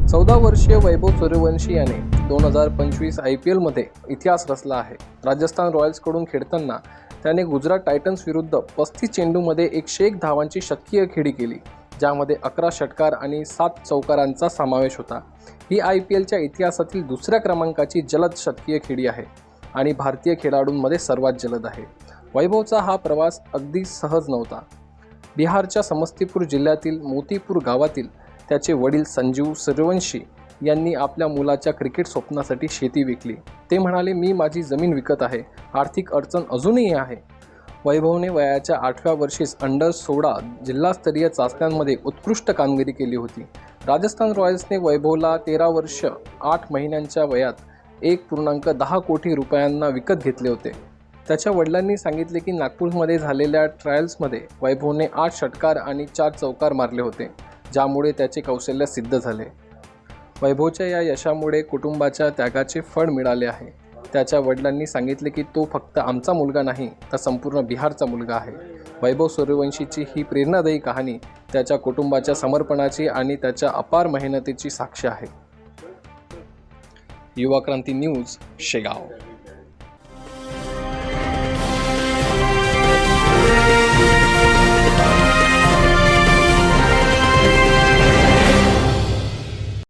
14 वर्षीय वैभव सूर्यवंशी याने 2025 IPL मध्ये इतिहास रचला आहे। राजस्थान रॉयल्सकडून खेळताना त्याने गुजरात टायटन्स विरुद्ध 35 चेंडूमध्ये 101 धावांची शतकीय खेळी केली, ज्यामध्ये 11 षटकार आणि 7 चौकारांचा समावेश होता। ही IPLच्या इतिहासातील दुसऱ्या क्रमांकाची जलद शतकीय खेळी आहे आणि भारतीय खेळाडूंमध्ये सर्वात जलद आहे। वैभवचा हा प्रवास अगदी सहज नव्हता। बिहारच्या समस्तीपूर जिल्ह्यातील मोतीपूर गावातील त्याचे वडील संजीव सूर्यवंशी यांनी आपल्या मुलाच्या क्रिकेट स्वप्नासाठी शेती विकली। ते म्हणाले, मी माझी जमीन विकत आहे, आर्थिक अडचण अजूनही आहे। वैभवने वयाच्या 8व्या वर्षीच अंडर-16 जिल्हास्तरीय चाचण्यांमध्ये उत्कृष्ट कामगिरी केली होती। राजस्थान रॉयल्सने वैभवला 13 वर्ष 8 महिन्यांच्या वयात 1.10 कोटी रुपयांना विकत घेतले होते। त्याच्या वडिलांनी सांगितले की नागपूरमध्ये झालेल्या ट्रायल्समध्ये वैभवने 8 षटकार आणि 4 चौकार मारले होते, ज्यामुळे त्याचे कौशल्य सिद्ध झाले। वैभवच्या या यशामुळे कुटुंबाच्या त्यागाचे फळ मिळाले आहे। त्याच्या वडिलांनी सांगितले की तो फक्त आमचा मुलगा नाही, तर संपूर्ण बिहारचा मुलगा आहे। वैभव सूर्यवंशीची ही प्रेरणादायी कहाणी त्याच्या कुटुंबाच्या समर्पणाची आणि त्याच्या अपार मेहनतीची साक्ष आहे। युवा क्रांती न्यूज, शेगाव।